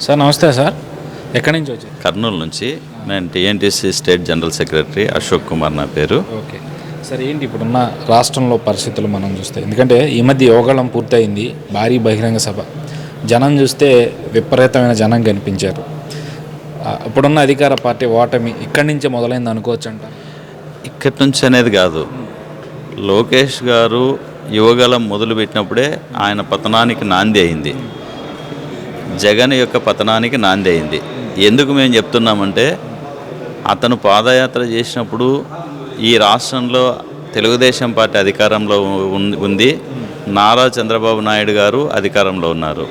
Sir నమస్తే sir. ఎక్కడి నుంచి వచ్చారు? కర్నూలు నుంచి. నేను TNTC state general secretary Ashok Kumar నా పేరు. ఓకే సార్, ఏంటి ఇప్పుడున్న రాష్ట్రంలో పరిస్థితులు మనం చూస్తే, ఎందుకంటే ఈ మధ్య యోగాళం పూర్తయింది, భారీ బహిరంగ సభ, జనం చూస్తే విపరీతమైన జనం కనిపించారు. ఇప్పుడున్న అధికార పార్టీ ఓటమి ఇక్కడి నుంచే మొదలైంది అనుకోవచ్చు అంట. ఇక్కడి నుంచి అనేది కాదు, లోకేష్ గారు యువగలం మొదలుపెట్టినప్పుడే ఆయన పతనానికి నాంది అయింది, జగన్ యొక్క పతనానికి నాంది అయింది. ఎందుకు మేము చెప్తున్నామంటే, అతను పాదయాత్ర చేసినప్పుడు ఈ రాష్ట్రంలో తెలుగుదేశం పార్టీ అధికారంలో ఉంది, నారా చంద్రబాబు నాయుడు గారు అధికారంలో ఉన్నారు.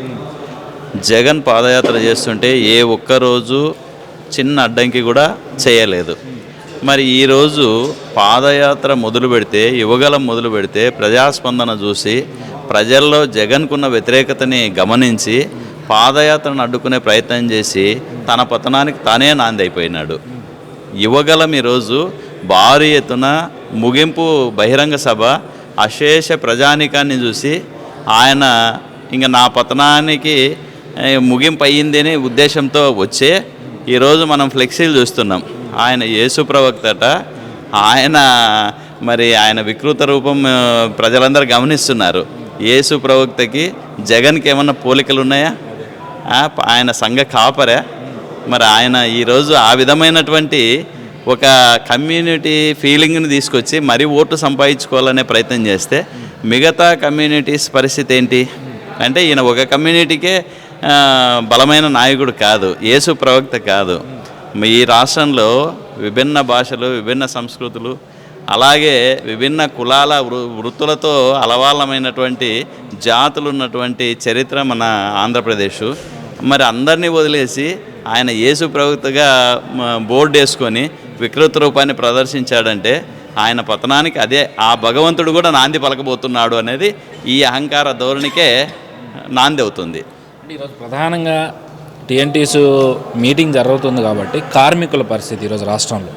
జగన్ పాదయాత్ర చేస్తుంటే ఏ ఒక్కరోజు చిన్న అడ్డంకి కూడా చేయలేదు. మరి ఈరోజు పాదయాత్ర మొదలు పెడితే, యువగలం మొదలు పెడితే, ప్రజాస్పందన చూసి ప్రజల్లో జగన్కున్న వ్యతిరేకతని గమనించి పాదయాత్రను అడ్డుకునే ప్రయత్నం చేసి తన పతనానికి తానే నాంది అయిపోయినాడు. యువగలం ఈరోజు భారీ ఎత్తున ముగింపు బహిరంగ సభ, అశేష ప్రజానికాన్ని చూసి ఆయన ఇంకా నా పతనానికి ముగింపు అయ్యింది అనే ఉద్దేశంతో వచ్చే ఈరోజు మనం ఫ్లెక్సీలు చూస్తున్నాం. ఆయన యేసు ప్రవక్తట, ఆయన వికృత రూపం ప్రజలందరూ గమనిస్తున్నారు. యేసు ప్రవక్తకి జగన్కి ఏమన్నా పోలికలు ఉన్నాయా? ఆయన సంఘ కాపరా? మరి ఆయన ఈరోజు ఆ విధమైనటువంటి ఒక కమ్యూనిటీ ఫీలింగ్ని తీసుకొచ్చి మరీ ఓటు సంపాదించుకోవాలనే ప్రయత్నం చేస్తే మిగతా కమ్యూనిటీస్ పరిస్థితి ఏంటి అంటే, ఈయన ఒక కమ్యూనిటీకే బలమైన నాయకుడు కాదు, యేసు ప్రవక్త కాదు. ఈ రాష్ట్రంలో విభిన్న భాషలు, విభిన్న సంస్కృతులు, అలాగే విభిన్న కులాల వృత్తులతో అలవాలమైనటువంటి జాతులు ఉన్నటువంటి చరిత్ర మన ఆంధ్రప్రదేశ్. మరి అందరినీ వదిలేసి ఆయన యేసు ప్రవక్తగా బోర్డు వేసుకొని వికృత రూపాన్ని ప్రదర్శించాడంటే ఆయన పతనానికి అదే ఆ భగవంతుడు కూడా నాంది పలకబోతున్నాడు అనేది ఈ అహంకార ధోరణికే నాంది అవుతుంది. ఈరోజు ప్రధానంగా టీఎన్టీసీ మీటింగ్ జరుగుతుంది కాబట్టి కార్మికుల పరిస్థితి ఈరోజు రాష్ట్రంలో,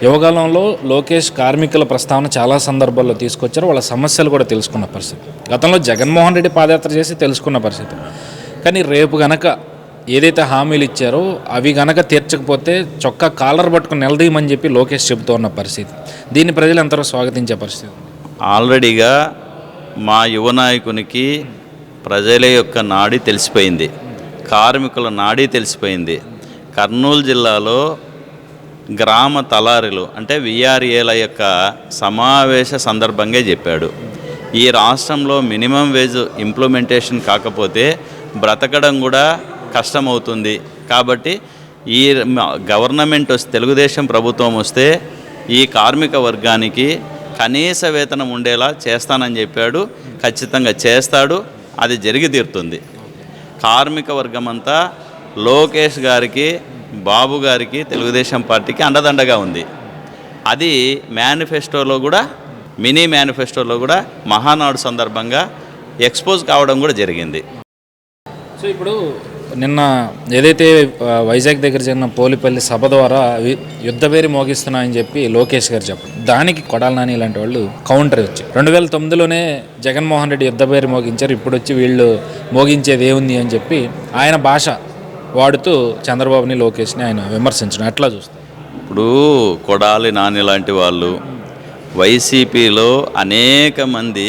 యువకాలంలో లోకేష్ కార్మికుల ప్రస్తావన చాలా సందర్భాల్లో తీసుకొచ్చారు, వాళ్ళ సమస్యలు కూడా తెలుసుకున్న పరిస్థితి. గతంలో జగన్మోహన్ రెడ్డి పాదయాత్ర చేసి తెలుసుకున్న పరిస్థితి. కానీ రేపు గనక ఏదైతే హామీలు ఇచ్చారో అవి గనక తీర్చకపోతే చొక్కా కాలర్ పట్టుకుని నిలదీయమని చెప్పి లోకేష్ చెబుతూ ఉన్న పరిస్థితి. దీన్ని ప్రజలు ఎంతవరకు స్వాగతించే పరిస్థితి? ఆల్రెడీగా మా యువ నాయకునికి ప్రజల యొక్క నాడి తెలిసిపోయింది, కార్మికుల నాడి తెలిసిపోయింది. కర్నూలు జిల్లాలో గ్రామ తలారీలు అంటే విఆర్ఏల యొక్క సమావేశ సందర్భంగా చెప్పాడు, ఈ రాష్ట్రంలో మినిమం వేజ్ ఇంప్లిమెంటేషన్ కాకపోతే బ్రతకడం కూడా కష్టమవుతుంది. కాబట్టి ఈ గవర్నమెంట్ వస్తే, తెలుగుదేశం ప్రభుత్వం వస్తే ఈ కార్మిక వర్గానికి కనీస వేతనం ఉండేలా చేస్తానని చెప్పాడు. ఖచ్చితంగా చేస్తాడు, అది జరిగి తీరుతుంది. కార్మిక వర్గం అంతా లోకేష్ గారికి, బాబు గారికి, తెలుగుదేశం పార్టీకి అండదండగా ఉంది. అది మేనిఫెస్టోలో కూడా, మినీ మేనిఫెస్టోలో కూడా మహానాడు సందర్భంగా ఎక్స్పోజ్ కావడం కూడా జరిగింది. సో ఇప్పుడు నిన్న ఏదైతే వైజాగ్ దగ్గర జరిగిన పోలిపల్లి సభ ద్వారా యుద్ధబేరి మోగిస్తున్నాయని చెప్పి లోకేష్ గారు చెప్పారు, దానికి కొడాల నాని ఇలాంటి వాళ్ళు కౌంటర్ వచ్చి 2009లోనే జగన్మోహన్ రెడ్డి యుద్ధబేరి మోగించారు, ఇప్పుడు వచ్చి వీళ్ళు మోగించేది ఏముంది అని చెప్పి ఆయన భాష వాడుతూ చంద్రబాబుని, లోకేష్ని ఆయన విమర్శించడం ఎట్లా చూస్తారు? ఇప్పుడు కొడాలి నాని లాంటి వాళ్ళు, వైసీపీలో అనేక మంది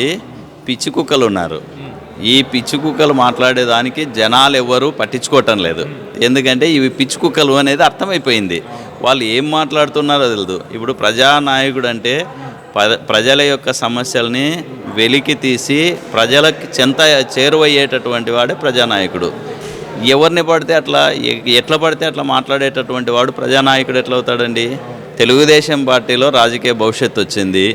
పిచ్చి కుక్కలు ఉన్నారు. ఈ పిచ్చి కుక్కలు మాట్లాడేదానికి జనాలు ఎవ్వరూ పట్టించుకోవటం లేదు. ఎందుకంటే ఇవి పిచ్చి కుక్కలు అనేది అర్థమైపోయింది, వాళ్ళు ఏం మాట్లాడుతున్నారో తెలియదు. ఇప్పుడు ప్రజానాయకుడు అంటే ప్రజల యొక్క సమస్యల్ని వెలికి తీసి ప్రజలకు చెంత చేరువయ్యేటటువంటి వాడే ప్రజానాయకుడు. ఎవరిని పడితే అట్లా, ఎట్లా పడితే అట్లా మాట్లాడేటటువంటి వాడు ప్రజానాయకుడు ఎట్లా అవుతాడండి? తెలుగుదేశం పార్టీలో రాజకీయ భవిష్యత్తు వచ్చింది.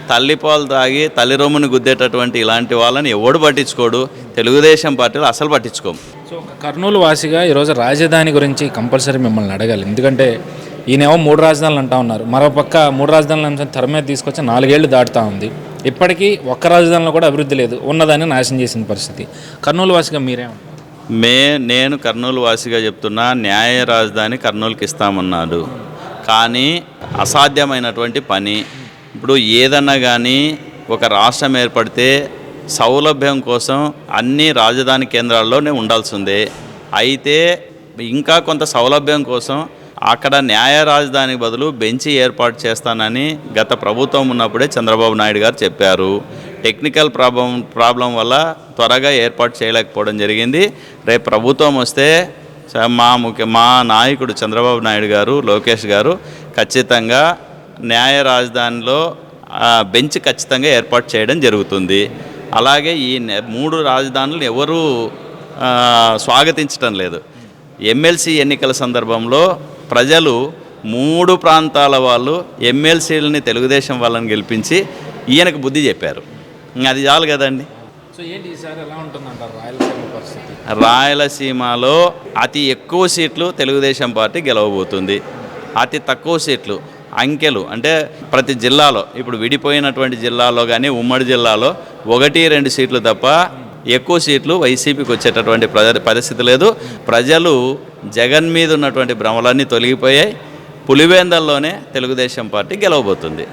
తల్లిపాలు తాగి తల్లి రొమ్ముని గుద్దేటటువంటి ఇలాంటి వాళ్ళని ఎవడు పట్టించుకోడు, తెలుగుదేశం పార్టీలో అసలు పట్టించుకోము. సో కర్నూలు వాసిగా ఈరోజు రాజధాని గురించి కంపల్సరీ మిమ్మల్ని అడగాలి. ఎందుకంటే ఈయనేమో 3 రాజధానులు అంటా ఉన్నారు, మరోపక్క 3 రాజధానుల అంశం తెర మీద తీసుకొచ్చి 4 ఏళ్ళు దాటుతూ ఉంది. ఇప్పటికీ ఒక్క రాజధానిలో కూడా అభివృద్ధి లేదు, ఉన్నదాన్ని నాశనం చేసిన పరిస్థితి. కర్నూలు వాసిగా మీరేమంటారు? నేను కర్నూలు వాసిగా చెప్తున్నా, న్యాయ రాజధాని కర్నూలుకి ఇస్తామన్నాడు, కానీ అసాధ్యమైనటువంటి పని. ఇప్పుడు ఏదన్నా కానీ ఒక రాష్ట్రం ఏర్పడితే సౌలభ్యం కోసం అన్ని రాజధాని కేంద్రాల్లోనే ఉండాల్సిందే. అయితే ఇంకా కొంత సౌలభ్యం కోసం అక్కడ న్యాయ రాజధానికి బదులు బెంచి ఏర్పాటు చేస్తానని గత ప్రభుత్వం ఉన్నప్పుడే చంద్రబాబు నాయుడు గారు చెప్పారు. టెక్నికల్ ప్రాబ్లం వల్ల త్వరగా ఏర్పాటు చేయలేకపోవడం జరిగింది. రేపు ప్రభుత్వం వస్తే మా నాయకుడు చంద్రబాబు నాయుడు గారు, లోకేష్ గారు ఖచ్చితంగా న్యాయ రాజధానిలో బెంచ్ ఖచ్చితంగా ఏర్పాటు చేయడం జరుగుతుంది. అలాగే ఈ 3 రాజధానులు ఎవరూ స్వాగతించడం లేదు. ఎమ్మెల్సీ ఎన్నికల సందర్భంలో ప్రజలు 3 ప్రాంతాల వాళ్ళు ఎమ్మెల్సీలని తెలుగుదేశం వాళ్ళని గెలిపించి ఈయనకు బుద్ధి చెప్పారు. అది చాలు కదండి. సో ఏంటి ఈసారి ఎలా ఉంటుందంటారు రాయలసీమ పరిస్థితి? రాయలసీమలో అతి ఎక్కువ సీట్లు తెలుగుదేశం పార్టీ గెలవబోతుంది. అతి తక్కువ సీట్లు అంకెలు అంటే ప్రతి జిల్లాలో ఇప్పుడు విడిపోయినటువంటి జిల్లాలో కానీ ఉమ్మడి జిల్లాలో 1-2 సీట్లు తప్ప ఎక్కువ సీట్లు వైసీపీకి వచ్చేటటువంటి పరిస్థితి లేదు. ప్రజలు జగన్ మీద ఉన్నటువంటి భ్రమలన్నీ తొలగిపోయాయి. పులివెందల్లోనే తెలుగుదేశం పార్టీ గెలవబోతుంది.